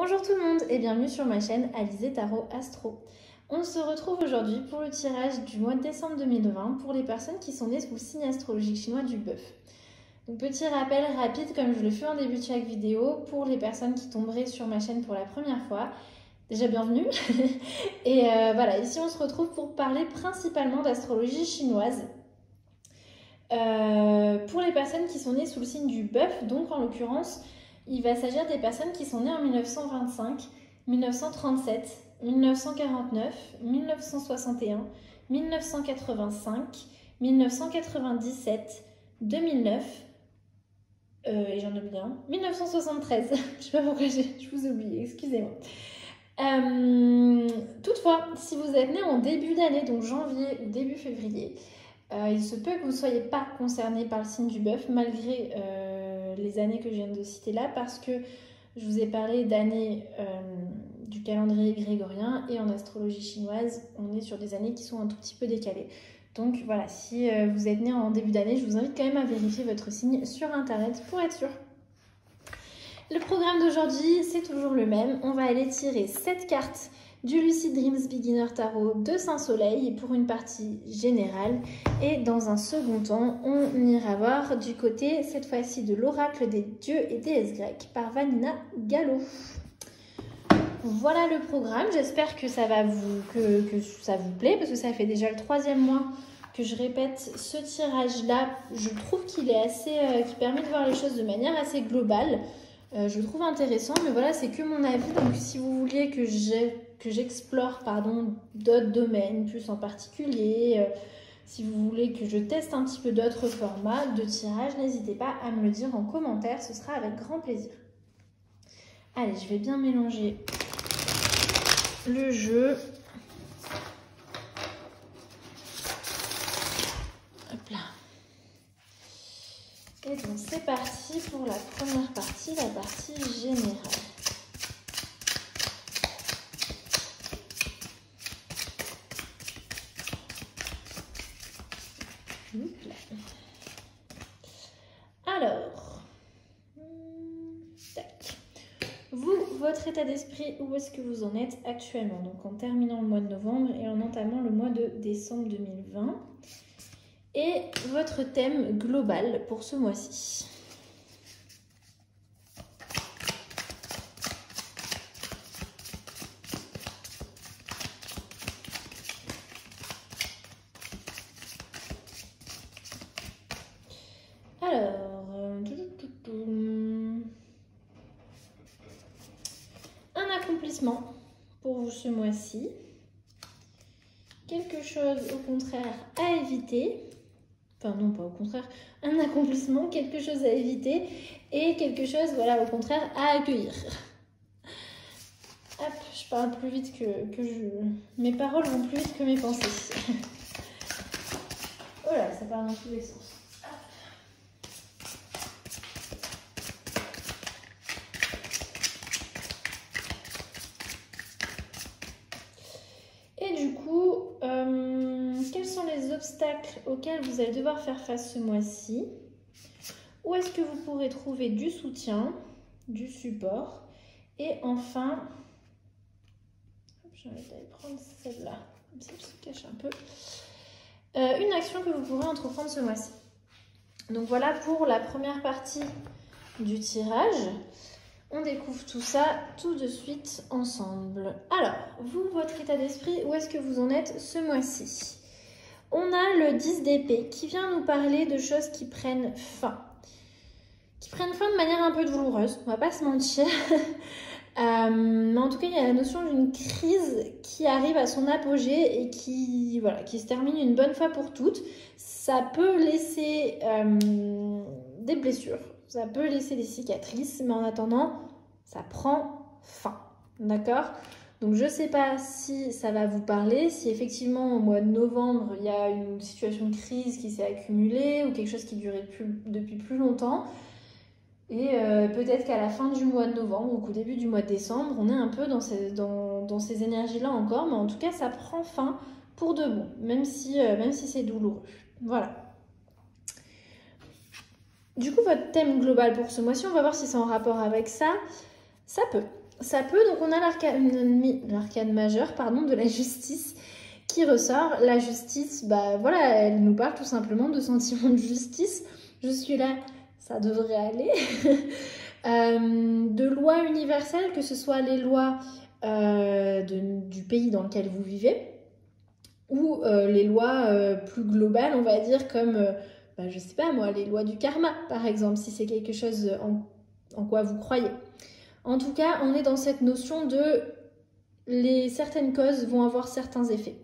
Bonjour tout le monde et bienvenue sur ma chaîne Alizé Tarot Astro. On se retrouve aujourd'hui pour le tirage du mois de décembre 2020 pour les personnes qui sont nées sous le signe astrologique chinois du bœuf. Donc petit rappel rapide comme je le fais en début de chaque vidéo pour les personnes qui tomberaient sur ma chaîne pour la première fois. Déjà bienvenue et voilà, ici on se retrouve pour parler principalement d'astrologie chinoise. Pour les personnes qui sont nées sous le signe du bœuf, donc en l'occurrence, il va s'agir des personnes qui sont nées en 1925, 1937, 1949, 1961, 1985, 1997, 2009, et j'en oublie un, 1973. Je sais pas pourquoi je vous oublie, excusez-moi. Toutefois, si vous êtes né en début d'année, donc janvier ou début février, il se peut que vous ne soyez pas concerné par le signe du bœuf, malgré les années que je viens de citer là, parce que je vous ai parlé d'années du calendrier grégorien, et en astrologie chinoise, on est sur des années qui sont un tout petit peu décalées. Donc voilà, si vous êtes né en début d'année, je vous invite quand même à vérifier votre signe sur internet pour être sûr. Le programme d'aujourd'hui, c'est toujours le même. On va aller tirer 7 cartes du Lucid Dreams Beginner Tarot de Saint-Soleil pour une partie générale. Et dans un second temps, on ira voir du côté, cette fois-ci, de l'oracle des dieux et déesses grecques par Vanina Gallo. Voilà le programme. J'espère que ça va que ça vous plaît, parce que ça fait déjà le 3e mois que je répète ce tirage-là. Je trouve qu'il est assez, qui permet de voir les choses de manière assez globale. Je le trouve intéressant, mais voilà, c'est que mon avis. Donc si vous vouliez que j'explore d'autres domaines plus en particulier, si vous voulez que je teste un petit peu d'autres formats de tirage, n'hésitez pas à me le dire en commentaire, ce sera avec grand plaisir. Allez, je vais bien mélanger le jeu. Hop là. Et donc c'est parti pour la première partie, la partie générale. Alors, tac. Vous, votre état d'esprit, où est-ce que vous en êtes actuellement? Donc en terminant le mois de novembre et en entamant le mois de décembre 2020. Et votre thème global pour ce mois-ci. Alors, un accomplissement pour vous ce mois-ci. Quelque chose au contraire à éviter. Enfin non, pas au contraire, un accomplissement, quelque chose à éviter et quelque chose, voilà, au contraire, à accueillir. Hop, je parle plus vite mes paroles vont plus vite que mes pensées. Oh là, ça part dans tous les sens. Et du coup, quels sont les obstacles auxquels vous allez devoir faire face ce mois-ci? Où est-ce que vous pourrez trouver du soutien, du support? Et enfin, j'ai envie d'aller prendre celle-là, comme ça elle se cache un peu. Une action que vous pourrez entreprendre ce mois-ci. Donc voilà pour la première partie du tirage. On découvre tout ça tout de suite ensemble. Alors, vous, votre état d'esprit, où est-ce que vous en êtes ce mois-ci? On a le 10 d'épée qui vient nous parler de choses qui prennent fin. Qui prennent fin de manière un peu douloureuse, on va pas se mentir. Mais en tout cas, il y a la notion d'une crise qui arrive à son apogée et qui se termine une bonne fois pour toutes. Ça peut laisser des blessures. Ça peut laisser des cicatrices, mais en attendant, ça prend fin. D'accord? Donc, je ne sais pas si ça va vous parler, si effectivement, au mois de novembre, il y a une situation de crise qui s'est accumulée ou quelque chose qui durait depuis plus longtemps. Et peut-être qu'à la fin du mois de novembre ou qu'au début du mois de décembre, on est un peu dans ces énergies-là encore. Mais en tout cas, ça prend fin pour de bon, même si c'est douloureux. Voilà. Du coup, votre thème global pour ce mois-ci, on va voir si c'est en rapport avec ça. Ça peut. ça peut, donc on a l'arcane majeure, pardon, de la justice qui ressort. La justice, bah voilà, elle nous parle tout simplement de sentiment de justice. Je suis là, ça devrait aller. De lois universelles, que ce soit les lois du pays dans lequel vous vivez, ou les lois plus globales, on va dire, comme, je sais pas moi, les lois du karma, par exemple, si c'est quelque chose en quoi vous croyez. En tout cas, on est dans cette notion de certaines causes vont avoir certains effets.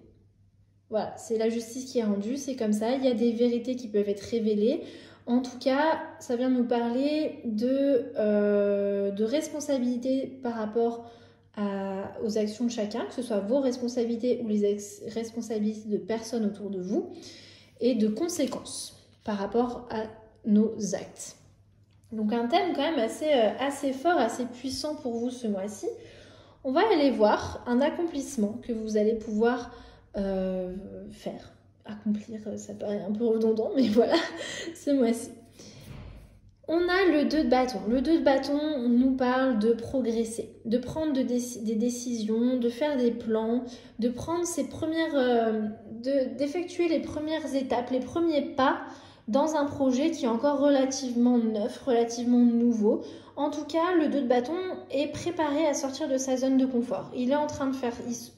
Voilà, c'est la justice qui est rendue, c'est comme ça. Il y a des vérités qui peuvent être révélées. En tout cas, ça vient nous parler de responsabilité par rapport aux actions de chacun, que ce soit vos responsabilités ou les responsabilités de personnes autour de vous, et de conséquences par rapport à nos actes. Donc un thème quand même assez fort, assez puissant pour vous ce mois-ci. On va aller voir un accomplissement que vous allez pouvoir faire. Accomplir, ça paraît un peu redondant, mais voilà, ce mois-ci. On a le 2 de bâton. Le 2 de bâton nous parle de progresser, de prendre des décisions, de faire des plans, de prendre d'effectuer les premières étapes, les premiers pas dans un projet qui est encore relativement neuf, relativement nouveau. En tout cas, le 2 de bâton est préparé à sortir de sa zone de confort. Il est en train de faire...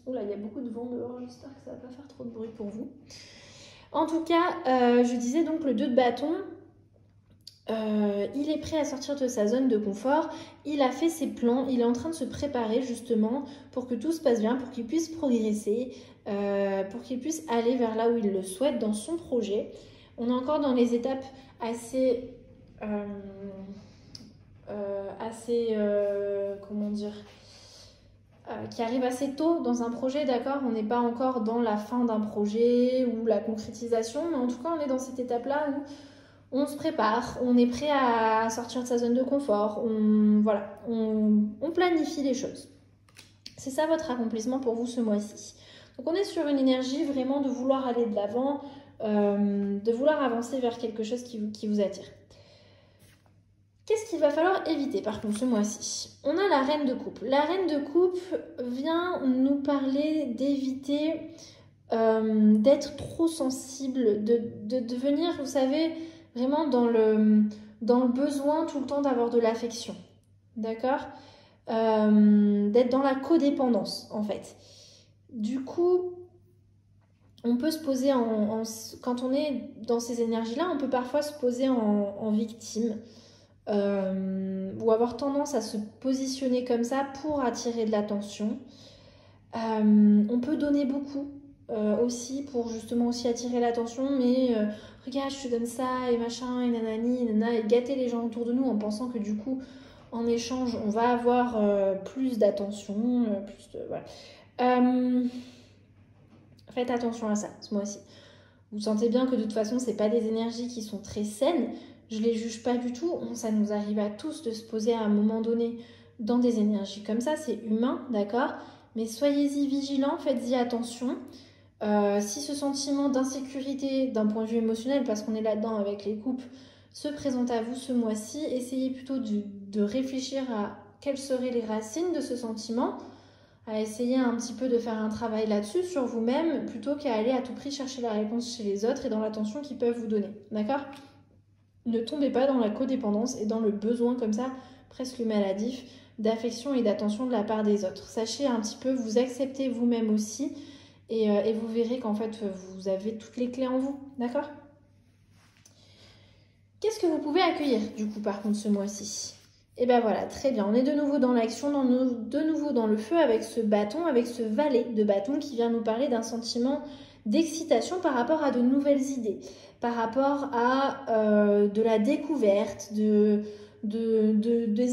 Oula, il y a beaucoup de vent dehors, j'espère que ça ne va pas faire trop de bruit pour vous. En tout cas, je disais donc le 2 de bâton, il est prêt à sortir de sa zone de confort, il a fait ses plans, il est en train de se préparer justement pour que tout se passe bien, pour qu'il puisse progresser, pour qu'il puisse aller vers là où il le souhaite dans son projet. On est encore dans les étapes assez comment dire, qui arrivent assez tôt dans un projet, d'accord? On n'est pas encore dans la fin d'un projet ou la concrétisation, mais en tout cas on est dans cette étape-là où on se prépare, on est prêt à sortir de sa zone de confort, on planifie les choses. C'est ça votre accomplissement pour vous ce mois-ci. Donc on est sur une énergie vraiment de vouloir aller de l'avant, de vouloir avancer vers quelque chose qui vous attire. Qu'est-ce qu'il va falloir éviter par contre ce mois-ci? On a la reine de coupe. La reine de coupe vient nous parler d'éviter d'être trop sensible, de devenir, vous savez, vraiment dans le besoin tout le temps d'avoir de l'affection. D'accord? D'être dans la codépendance en fait. Du coup, on peut se poser quand on est dans ces énergies-là, on peut parfois se poser en victime. Ou avoir tendance à se positionner comme ça pour attirer de l'attention. On peut donner beaucoup aussi pour justement aussi attirer l'attention, mais regarde je te donne ça et machin et nanani et nana, et gâter les gens autour de nous en pensant que du coup en échange on va avoir plus d'attention, voilà. Faites attention à ça ce mois-ci. Vous sentez bien que de toute façon c'est pas des énergies qui sont très saines. Je les juge pas du tout, ça nous arrive à tous de se poser à un moment donné dans des énergies comme ça, c'est humain, d'accord? Mais soyez-y vigilants, faites-y attention. Si ce sentiment d'insécurité d'un point de vue émotionnel, parce qu'on est là-dedans avec les couples, se présente à vous ce mois-ci, essayez plutôt de réfléchir à quelles seraient les racines de ce sentiment, à essayer un petit peu de faire un travail là-dessus sur vous-même, plutôt qu'à aller à tout prix chercher la réponse chez les autres et dans l'attention qu'ils peuvent vous donner, d'accord? Ne tombez pas dans la codépendance et dans le besoin comme ça, presque maladif, d'affection et d'attention de la part des autres. Sachez un petit peu vous accepter vous-même aussi et vous verrez qu'en fait vous avez toutes les clés en vous, d'accord? Qu'est-ce que vous pouvez accueillir du coup par contre ce mois-ci? Et ben voilà, très bien, on est de nouveau dans l'action, de nouveau dans le feu avec ce bâton, avec ce valet de bâton qui vient nous parler d'un sentiment d'excitation par rapport à de nouvelles idées, par rapport à de la découverte, des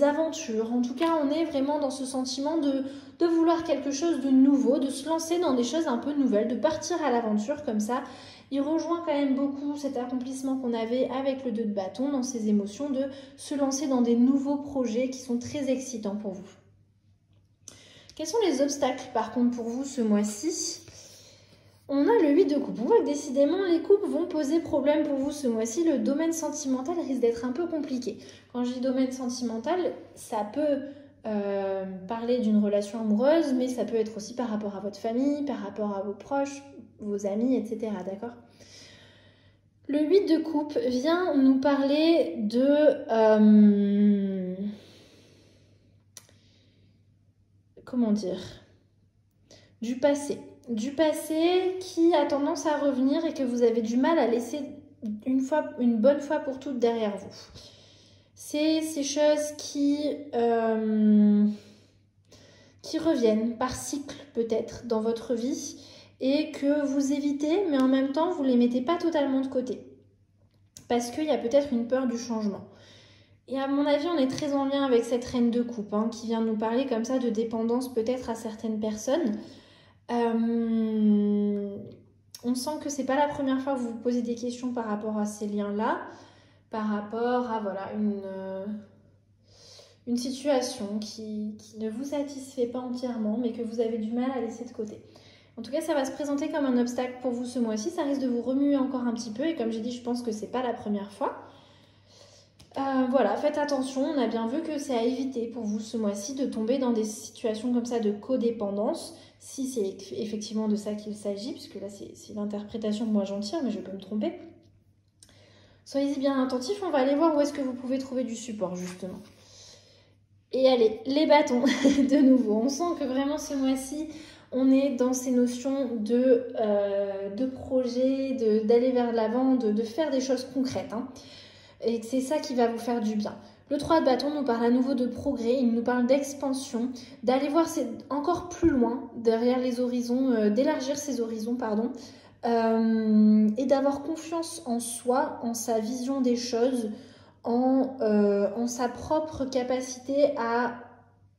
aventures. En tout cas, on est vraiment dans ce sentiment de vouloir quelque chose de nouveau, de se lancer dans des choses un peu nouvelles, de partir à l'aventure comme ça. Il rejoint quand même beaucoup cet accomplissement qu'on avait avec le 2 de bâton, dans ces émotions, de se lancer dans des nouveaux projets qui sont très excitants pour vous. Quels sont les obstacles par contre pour vous ce mois-ci? On a le 8 de coupe. On voit que décidément les coupes vont poser problème pour vous ce mois-ci. Le domaine sentimental risque d'être un peu compliqué. Quand je dis domaine sentimental, ça peut parler d'une relation amoureuse, mais ça peut être aussi par rapport à votre famille, par rapport à vos proches, vos amis, etc. D'accord ? Le 8 de coupe vient nous parler de... comment dire ? Du passé. Du passé qui a tendance à revenir et que vous avez du mal à laisser une bonne fois pour toutes derrière vous. C'est ces choses qui reviennent par cycle peut-être dans votre vie et que vous évitez, mais en même temps vous ne les mettez pas totalement de côté. Parce qu'il y a peut-être une peur du changement. Et à mon avis, on est très en lien avec cette reine de coupe qui vient nous parler comme ça de dépendance peut-être à certaines personnes. On sent que c'est pas la première fois que vous vous posez des questions par rapport à ces liens-là, par rapport à voilà, une situation qui ne vous satisfait pas entièrement, mais que vous avez du mal à laisser de côté. En tout cas, ça va se présenter comme un obstacle pour vous ce mois-ci. Ça risque de vous remuer encore un petit peu. Et comme j'ai dit, je pense que c'est pas la première fois. Voilà, faites attention. On a bien vu que c'est à éviter pour vous ce mois-ci de tomber dans des situations comme ça de codépendance. Si c'est effectivement de ça qu'il s'agit, puisque là, c'est l'interprétation que moi j'en tire, mais je peux me tromper. Soyez-y bien attentifs. On va aller voir où est-ce que vous pouvez trouver du support, justement. Et allez, les bâtons, de nouveau. On sent que vraiment ce mois-ci, on est dans ces notions de projet, d'aller vers l'avant, de faire des choses concrètes. Et c'est ça qui va vous faire du bien. Le 3 de bâton nous parle à nouveau de progrès, il nous parle d'expansion, d'aller voir encore plus loin, derrière les horizons, d'élargir ses horizons, et d'avoir confiance en soi, en sa vision des choses, en sa propre capacité à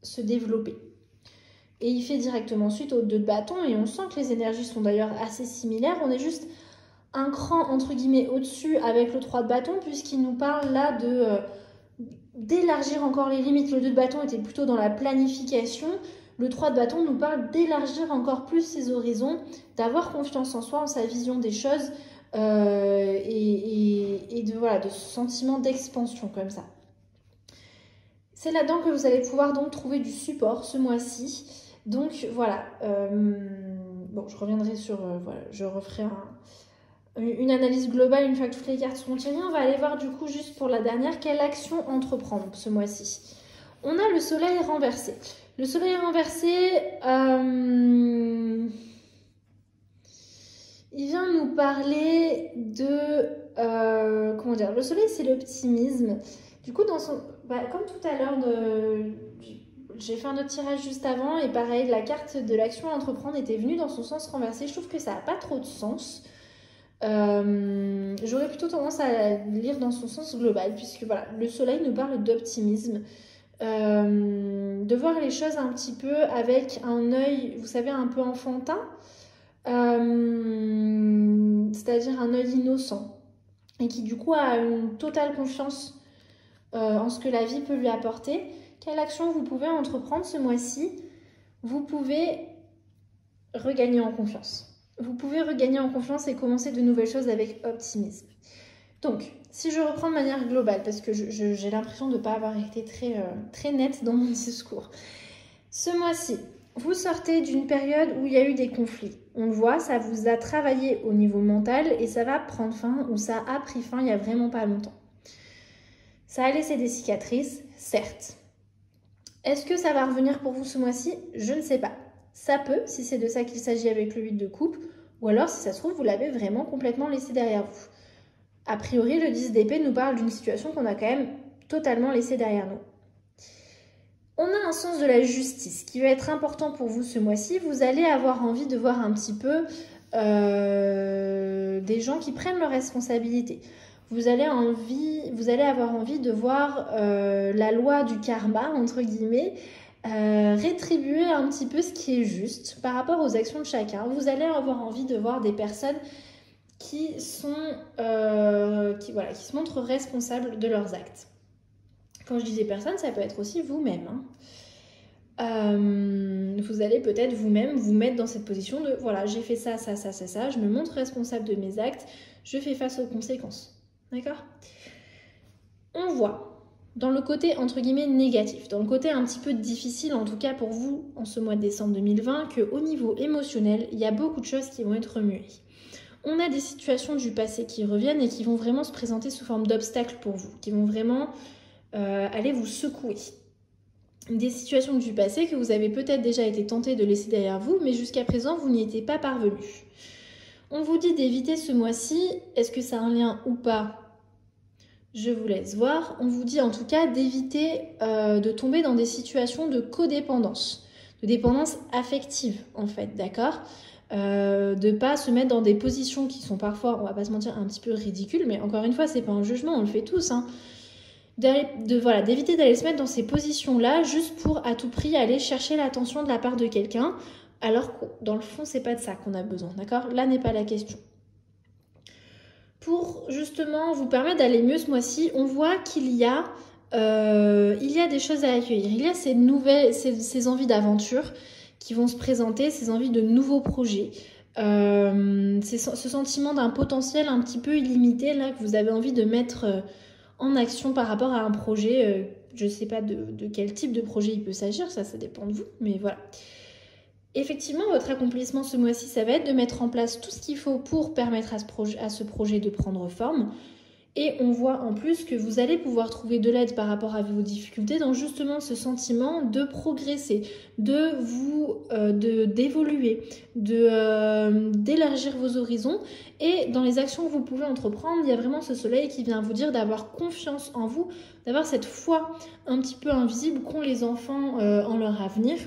se développer. Et il fait directement suite au 2 de bâton, et on sent que les énergies sont d'ailleurs assez similaires. On est juste un cran, entre guillemets, au-dessus avec le 3 de bâton, puisqu'il nous parle là d'élargir encore les limites. Le 2 de bâton était plutôt dans la planification. Le 3 de bâton nous parle d'élargir encore plus ses horizons, d'avoir confiance en soi, en sa vision des choses, et de ce sentiment d'expansion comme ça. C'est là-dedans que vous allez pouvoir donc trouver du support ce mois-ci. Donc voilà, bon, je reviendrai sur, je referai une analyse globale une fois que toutes les cartes seront tirées. On va aller voir du coup juste pour la dernière, quelle action entreprendre ce mois-ci. On a le soleil renversé. Le soleil renversé, il vient nous parler de... comment dire, le soleil c'est l'optimisme. Du coup, comme tout à l'heure, j'ai fait un autre tirage juste avant et pareil, la carte de l'action à entreprendre était venue dans son sens renversé. Je trouve que ça n'a pas trop de sens. J'aurais plutôt tendance à la lire dans son sens global, puisque voilà, le soleil nous parle d'optimisme, de voir les choses un petit peu avec un œil, vous savez, un peu enfantin, c'est-à-dire un œil innocent, et qui du coup a une totale confiance en ce que la vie peut lui apporter. Quelle action vous pouvez entreprendre ce mois-ci? Vous pouvez regagner en confiance. Vous pouvez regagner en confiance et commencer de nouvelles choses avec optimisme. Donc, si je reprends de manière globale, parce que j'ai l'impression de ne pas avoir été très nette dans mon discours. Ce mois-ci, vous sortez d'une période où il y a eu des conflits. On le voit, ça vous a travaillé au niveau mental et ça va prendre fin, ou ça a pris fin il n'y a vraiment pas longtemps. Ça a laissé des cicatrices, certes. Est-ce que ça va revenir pour vous ce mois-ci? Je ne sais pas. Ça peut, si c'est de ça qu'il s'agit avec le 8 de coupe, ou alors, si ça se trouve, vous l'avez vraiment complètement laissé derrière vous. A priori, le 10 d'épée nous parle d'une situation qu'on a quand même totalement laissée derrière nous. On a un sens de la justice qui va être important pour vous ce mois-ci. Vous allez avoir envie de voir un petit peu des gens qui prennent leurs responsabilités. Vous allez avoir envie de voir la loi du karma, entre guillemets, rétribuer un petit peu ce qui est juste par rapport aux actions de chacun. Vous allez avoir envie de voir des personnes qui se montrent responsables de leurs actes. Quand je dis des personnes, ça peut être aussi vous-même. Vous allez peut-être vous-même vous mettre dans cette position de voilà, j'ai fait ça, je me montre responsable de mes actes, je fais face aux conséquences. D'accord ? On voit dans le côté entre guillemets négatif, dans le côté un petit peu difficile, en tout cas pour vous en ce mois de décembre 2020, qu'au niveau émotionnel, il y a beaucoup de choses qui vont être remuées. On a des situations du passé qui reviennent et qui vont vraiment se présenter sous forme d'obstacles pour vous, qui vont vraiment aller vous secouer. Des situations du passé que vous avez peut-être déjà été tenté de laisser derrière vous, mais jusqu'à présent, vous n'y étiez pas parvenu. On vous dit d'éviter ce mois-ci. Est-ce que ça a un lien ou pas? Je vous laisse voir. On vous dit en tout cas d'éviter de tomber dans des situations de codépendance, de dépendance affective en fait, d'accord? De ne pas se mettre dans des positions qui sont parfois, on va pas se mentir, un petit peu ridicules, mais encore une fois, c'est pas un jugement, on le fait tous, hein. D'éviter d'aller se mettre dans ces positions-là juste pour à tout prix aller chercher l'attention de la part de quelqu'un, alors que dans le fond, c'est pas de ça qu'on a besoin, d'accord? Là n'est pas la question. Pour justement vous permettre d'aller mieux ce mois-ci, on voit qu'il y a des choses à accueillir. Il y a ces envies d'aventure qui vont se présenter, ces envies de nouveaux projets. Ce sentiment d'un potentiel un petit peu illimité là que vous avez envie de mettre en action par rapport à un projet. Je ne sais pas de quel type de projet il peut s'agir, ça dépend de vous, mais voilà. Effectivement, votre accomplissement ce mois-ci, ça va être de mettre en place tout ce qu'il faut pour permettre à ce projet de prendre forme. Et on voit en plus que vous allez pouvoir trouver de l'aide par rapport à vos difficultés dans justement ce sentiment de progresser, d'évoluer, d'élargir vos horizons. Et dans les actions que vous pouvez entreprendre, il y a vraiment ce soleil qui vient vous dire d'avoir confiance en vous, d'avoir cette foi un petit peu invisible qu'ont les enfants en leur avenir.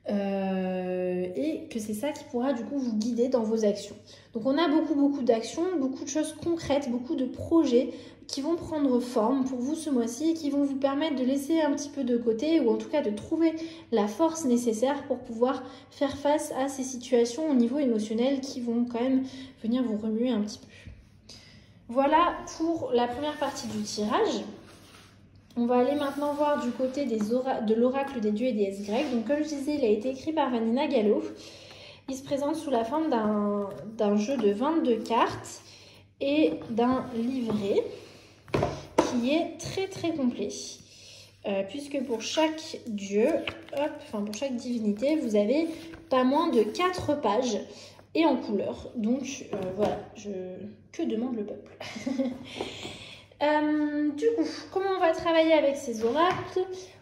Et que c'est ça qui pourra du coup vous guider dans vos actions. Donc on a beaucoup d'actions, beaucoup de choses concrètes, beaucoup de projets qui vont prendre forme pour vous ce mois-ci et qui vont vous permettre de laisser un petit peu de côté ou en tout cas de trouver la force nécessaire pour pouvoir faire face à ces situations au niveau émotionnel qui vont quand même venir vous remuer un petit peu. Voilà pour la première partie du tirage. On va aller maintenant voir du côté de l'oracle des dieux et déesses grecques. Donc comme je disais, il a été écrit par Vanina Gallo. Il se présente sous la forme d'un jeu de 22 cartes et d'un livret qui est très complet. Puisque pour chaque dieu, pour chaque divinité, vous avez pas moins de 4 pages et en couleur. Donc voilà, que demande le peuple? Du coup, comment on va travailler avec ces oracles?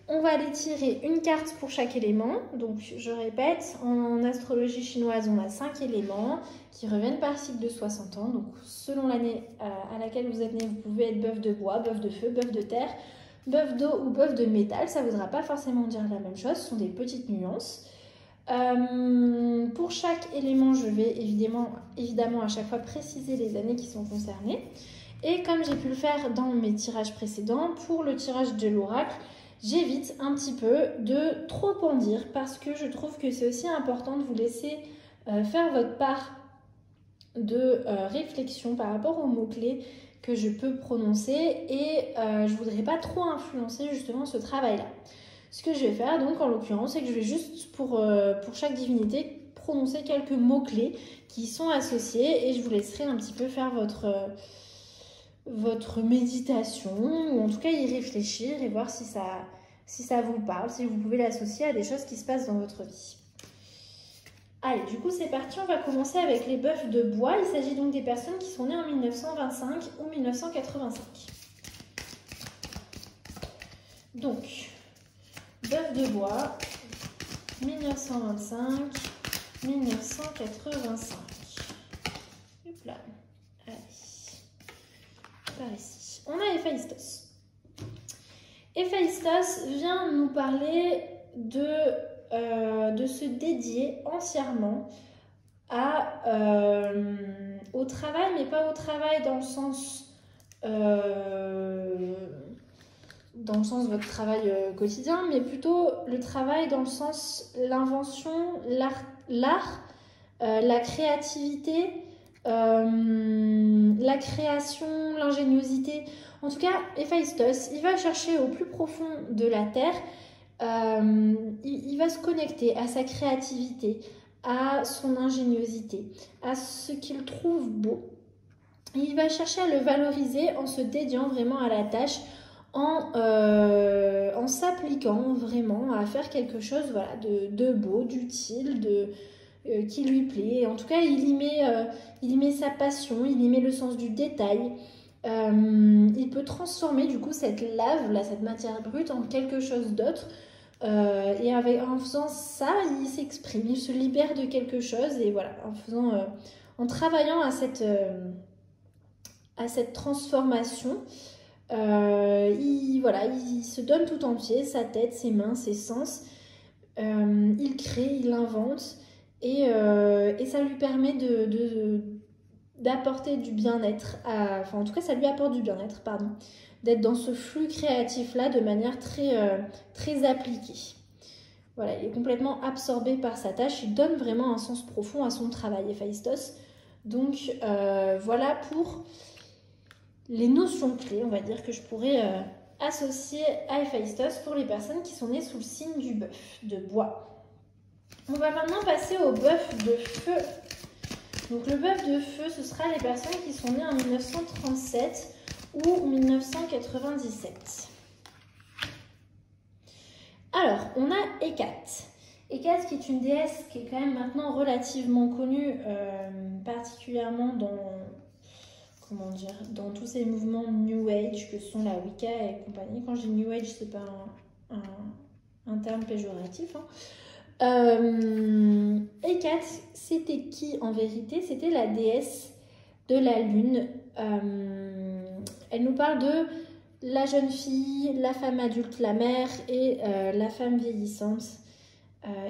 On va aller tirer une carte pour chaque élément. Donc, je répète, en astrologie chinoise, on a 5 éléments qui reviennent par cycle de 60 ans. Donc, selon l'année à laquelle vous êtes né, vous pouvez être bœuf de bois, bœuf de feu, bœuf de terre, bœuf d'eau ou bœuf de métal. Ça ne voudra pas forcément dire la même chose, ce sont des petites nuances. Pour chaque élément, je vais évidemment à chaque fois préciser les années qui sont concernées. Et comme j'ai pu le faire dans mes tirages précédents, pour le tirage de l'oracle, j'évite un petit peu de trop en dire parce que je trouve que c'est aussi important de vous laisser faire votre part de réflexion par rapport aux mots-clés que je peux prononcer et je ne voudrais pas trop influencer justement ce travail-là. Ce que je vais faire donc en l'occurrence, c'est que je vais juste pour chaque divinité prononcer quelques mots-clés qui sont associés et je vous laisserai un petit peu faire votre méditation ou en tout cas y réfléchir et voir si ça vous parle, si vous pouvez l'associer à des choses qui se passent dans votre vie. Allez, du coup c'est parti, on va commencer avec les bœufs de bois. Il s'agit donc des personnes qui sont nées en 1925 ou 1985. Donc, bœuf de bois, 1925, 1985. Hop là. Allez. Par ici. On a Héphaïstos. Héphaïstos vient nous parler de se dédier entièrement au travail, mais pas au travail dans le sens de votre travail quotidien, mais plutôt le travail dans le sens l'invention, l'art, la créativité, la création, l'ingéniosité. En tout cas, Héphaïstos, il va chercher au plus profond de la terre, il va se connecter à sa créativité, à son ingéniosité, à ce qu'il trouve beau. Il va chercher à le valoriser en se dédiant vraiment à la tâche, en s'appliquant vraiment à faire quelque chose voilà, de beau, d'utile, qui lui plaît. En tout cas, il y met sa passion, il y met le sens du détail. Il peut transformer du coup cette lave, là, cette matière brute, en quelque chose d'autre. Et en faisant ça, il s'exprime, il se libère de quelque chose. Et voilà, en travaillant à cette transformation, il se donne tout entier, sa tête, ses mains, ses sens. Il crée, il invente. Et ça lui permet d'apporter du bien-être, enfin en tout cas ça lui apporte du bien-être, pardon, d'être dans ce flux créatif-là de manière très appliquée. Voilà, il est complètement absorbé par sa tâche, il donne vraiment un sens profond à son travail, Héphaïstos. Donc voilà pour les notions clés, on va dire, que je pourrais associer à Héphaïstos pour les personnes qui sont nées sous le signe du bœuf, de bois. On va maintenant passer au bœuf de feu. Donc le bœuf de feu, ce sera les personnes qui sont nées en 1937 ou 1997. Alors, on a Hécate. Hécate qui est une déesse qui est quand même maintenant relativement connue, particulièrement dans tous ces mouvements New Age que sont la Wicca et compagnie. Quand je dis New Age, c'est pas un terme péjoratif, hein. Hécate, c'était qui en vérité? C'était la déesse de la lune. Elle nous parle de la jeune fille, la femme adulte, la mère et la femme vieillissante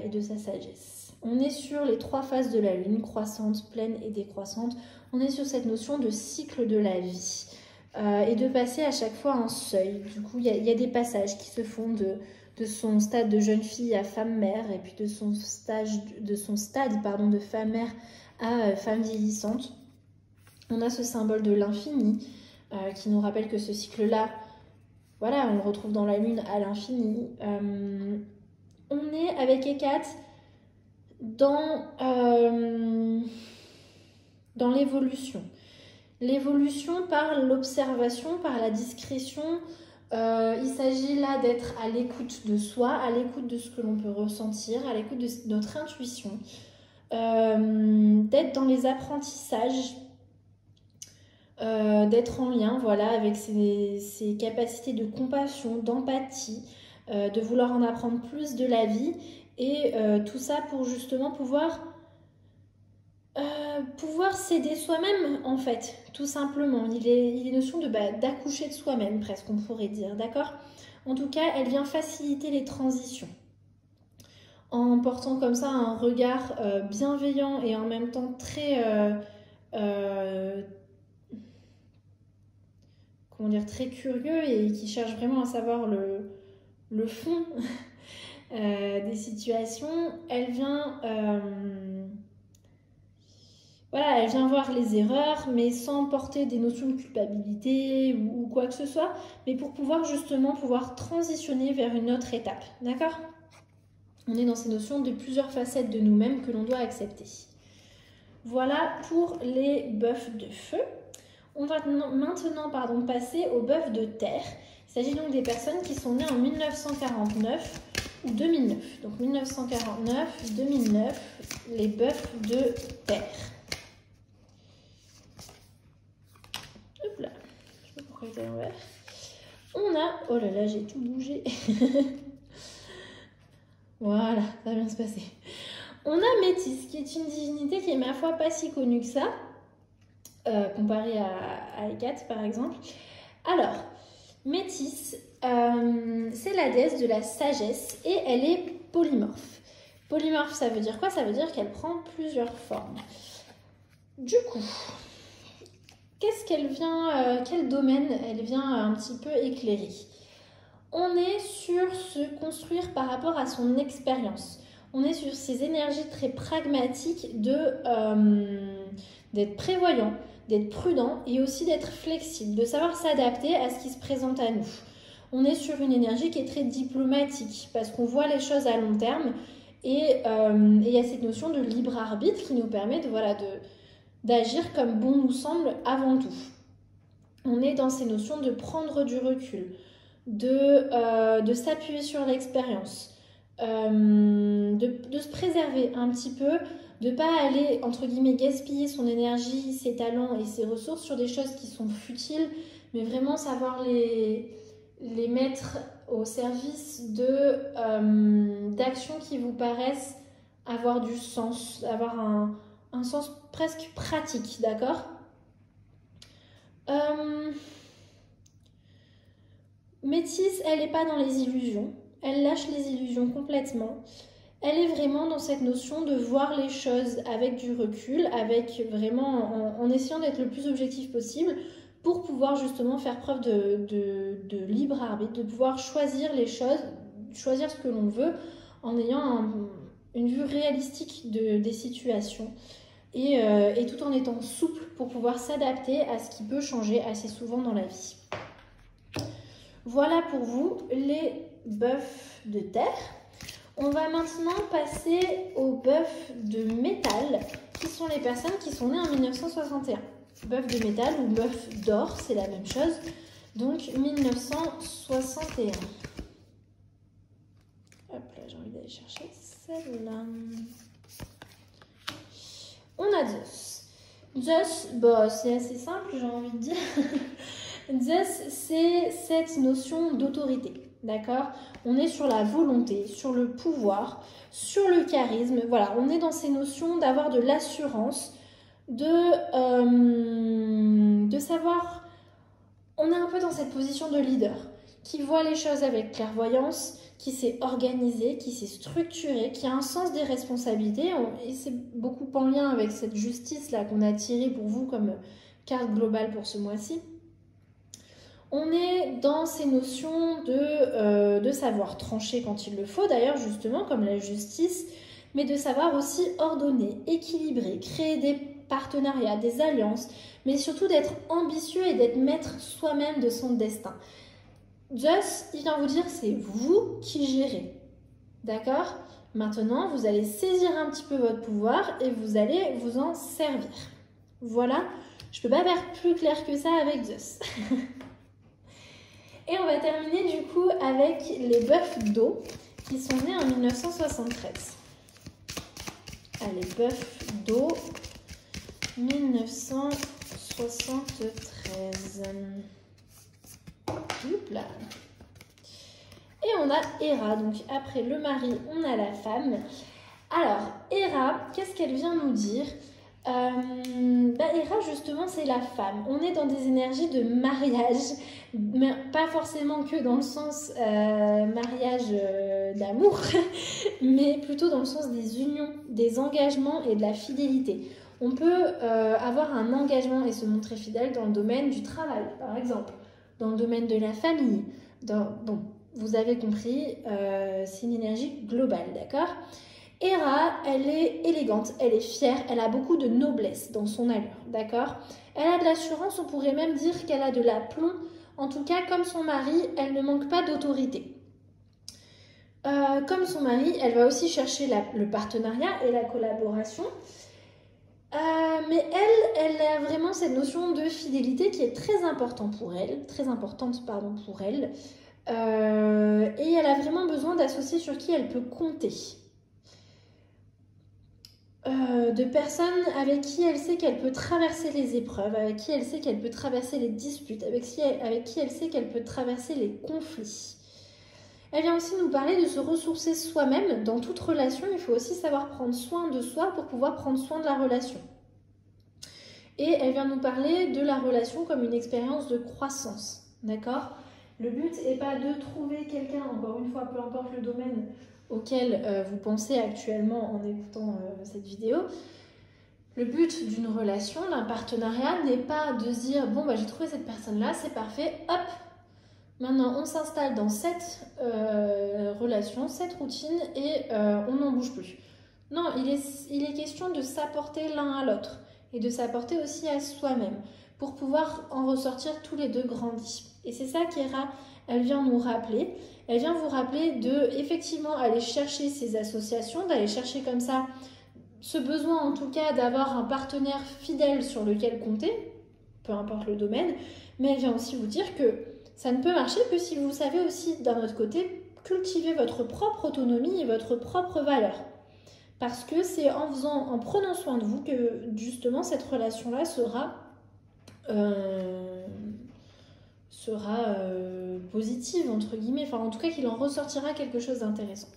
et de sa sagesse. On est sur les 3 phases de la lune, croissante, pleine et décroissante. On est sur cette notion de cycle de la vie et de passer à chaque fois un seuil. Du coup, il y a des passages qui se font de son stade de jeune fille à femme mère et puis de son stade de femme mère à femme vieillissante. On a ce symbole de l'infini qui nous rappelle que ce cycle-là, voilà, on le retrouve dans la lune à l'infini. On est avec Hécate dans l'évolution. L'évolution par l'observation, par la discrétion. Il s'agit là d'être à l'écoute de soi, à l'écoute de ce que l'on peut ressentir, à l'écoute de notre intuition, d'être dans les apprentissages, d'être en lien voilà, avec ses capacités de compassion, d'empathie, de vouloir en apprendre plus de la vie et tout ça pour justement pouvoir s'aider soi-même en fait, tout simplement. Il est notion d'accoucher de soi-même presque, on pourrait dire, d'accord? En tout cas, elle vient faciliter les transitions en portant comme ça un regard bienveillant et en même temps très très curieux et qui cherche vraiment à savoir le fond des situations. Elle vient elle vient voir les erreurs, mais sans porter des notions de culpabilité ou quoi que ce soit, mais pour pouvoir justement transitionner vers une autre étape, d'accord? On est dans ces notions de plusieurs facettes de nous-mêmes que l'on doit accepter. Voilà pour les bœufs de feu. On va maintenant passer aux bœufs de terre. Il s'agit donc des personnes qui sont nées en 1949 ou 2009. Donc 1949, 2009, les bœufs de terre. Hop là, je sais pas pourquoi il est à l'envers. On a, oh là là, j'ai tout bougé. Voilà, ça va bien se passer. On a Métis, qui est une divinité qui est ma foi pas si connue que ça, comparée à Hécate par exemple. Alors, Métis, c'est la déesse de la sagesse et elle est polymorphe. Polymorphe, ça veut dire quoi? Ça veut dire qu'elle prend plusieurs formes. Du coup, qu'est-ce qu'elle vient, quel domaine elle vient un petit peu éclairer? On est sur se construire par rapport à son expérience. On est sur ces énergies très pragmatiques d'être prévoyant, d'être prudent et aussi d'être flexible, de savoir s'adapter à ce qui se présente à nous. On est sur une énergie qui est très diplomatique parce qu'on voit les choses à long terme et il y a cette notion de libre arbitre qui nous permet d'agir comme bon nous semble avant tout. On est dans ces notions de prendre du recul, de s'appuyer sur l'expérience, de se préserver un petit peu, de ne pas aller, entre guillemets, gaspiller son énergie, ses talents et ses ressources sur des choses qui sont futiles, mais vraiment savoir les mettre au service d'actions qui vous paraissent avoir du sens, avoir un sens presque pratique, d'accord? Métisse, elle n'est pas dans les illusions, elle lâche les illusions complètement. Elle est vraiment dans cette notion de voir les choses avec du recul, avec vraiment en essayant d'être le plus objectif possible pour pouvoir justement faire preuve de libre arbitre, de pouvoir choisir les choses, choisir ce que l'on veut en ayant une vue réalistique des situations et tout en étant souple pour pouvoir s'adapter à ce qui peut changer assez souvent dans la vie. Voilà pour vous les bœufs de terre. On va maintenant passer aux bœufs de métal, qui sont les personnes qui sont nées en 1961. Bœuf de métal ou bœuf d'or, c'est la même chose. Donc 1961. Hop là, j'ai envie d'aller chercher celle-là. On a Zeus. Zeus, bah, c'est assez simple, j'ai envie de dire. Zeus, c'est cette notion d'autorité, d'accord? On est sur la volonté, sur le pouvoir, sur le charisme. Voilà, on est dans ces notions d'avoir de l'assurance, de savoir... On est un peu dans cette position de leader qui voit les choses avec clairvoyance, qui s'est organisé, qui s'est structuré, qui a un sens des responsabilités. Et c'est beaucoup en lien avec cette justice-là qu'on a tirée pour vous comme carte globale pour ce mois-ci. On est dans ces notions de savoir trancher quand il le faut, d'ailleurs justement comme la justice, mais de savoir aussi ordonner, équilibrer, créer des partenariats, des alliances, mais surtout d'être ambitieux et d'être maître soi-même de son destin. Zeus, il vient vous dire, c'est vous qui gérez, d'accord? Maintenant, vous allez saisir un petit peu votre pouvoir et vous allez vous en servir. Voilà, je ne peux pas faire plus clair que ça avec Zeus. Et on va terminer du coup avec les bœufs d'eau qui sont nés en 1973. Allez, bœufs d'eau 1973. Là. Et on a Héra, donc après le mari, on a la femme. Alors, Héra, qu'est-ce qu'elle vient nous dire? Héra, justement, c'est la femme. On est dans des énergies de mariage, mais pas forcément que dans le sens mariage d'amour, mais plutôt dans le sens des unions, des engagements et de la fidélité. On peut avoir un engagement et se montrer fidèle dans le domaine du travail, par exemple, dans le domaine de la famille. Bon, vous avez compris, c'est une énergie globale, d'accord? Héra, elle est élégante, elle est fière, elle a beaucoup de noblesse dans son allure, d'accord? Elle a de l'assurance, on pourrait même dire qu'elle a de l'aplomb. En tout cas, comme son mari, elle ne manque pas d'autorité. Comme son mari, elle va aussi chercher le partenariat et la collaboration. Mais elle a vraiment cette notion de fidélité qui est très importante pour elle. Et elle a vraiment besoin d'associer sur qui elle peut compter. De personnes avec qui elle sait qu'elle peut traverser les épreuves, avec qui elle sait qu'elle peut traverser les disputes, avec qui elle sait qu'elle peut traverser les conflits. Elle vient aussi nous parler de se ressourcer soi-même. Dans toute relation, il faut aussi savoir prendre soin de soi pour pouvoir prendre soin de la relation. Et elle vient nous parler de la relation comme une expérience de croissance, d'accord? Le but n'est pas de trouver quelqu'un, encore une fois, peu importe le domaine auquel vous pensez actuellement en écoutant cette vidéo. Le but d'une relation, d'un partenariat, n'est pas de se dire « Bon, j'ai trouvé cette personne-là, c'est parfait, hop !» Maintenant, on s'installe dans cette relation, cette routine et on n'en bouge plus. Non, il est question de s'apporter l'un à l'autre et de s'apporter aussi à soi-même pour pouvoir en ressortir tous les deux grandis. Et c'est ça qu'Héra, elle vient nous rappeler. Elle vient vous rappeler de, effectivement, aller chercher ces associations, d'aller chercher comme ça ce besoin en tout cas d'avoir un partenaire fidèle sur lequel compter, peu importe le domaine, mais elle vient aussi vous dire que ça ne peut marcher que si vous savez aussi, d'un autre côté, cultiver votre propre autonomie et votre propre valeur. Parce que c'est en prenant soin de vous que justement cette relation-là sera positive, entre guillemets. Enfin, en tout cas, qu'il en ressortira quelque chose d'intéressant.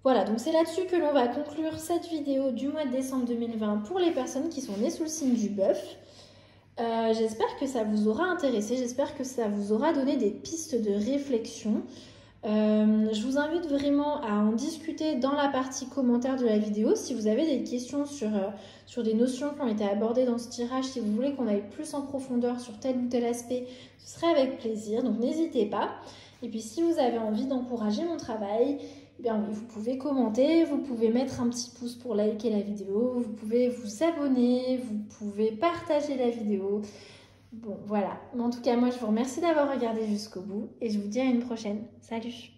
Voilà, donc c'est là-dessus que l'on va conclure cette vidéo du mois de décembre 2020 pour les personnes qui sont nées sous le signe du bœuf. J'espère que ça vous aura intéressé, j'espère que ça vous aura donné des pistes de réflexion. Je vous invite vraiment à en discuter dans la partie commentaire de la vidéo. Si vous avez des questions sur des notions qui ont été abordées dans ce tirage, si vous voulez qu'on aille plus en profondeur sur tel ou tel aspect, ce serait avec plaisir, donc n'hésitez pas. Et puis si vous avez envie d'encourager mon travail, eh bien oui, vous pouvez commenter, vous pouvez mettre un petit pouce pour liker la vidéo, vous pouvez vous abonner, vous pouvez partager la vidéo. Bon, voilà. Mais en tout cas, moi, je vous remercie d'avoir regardé jusqu'au bout et je vous dis à une prochaine. Salut!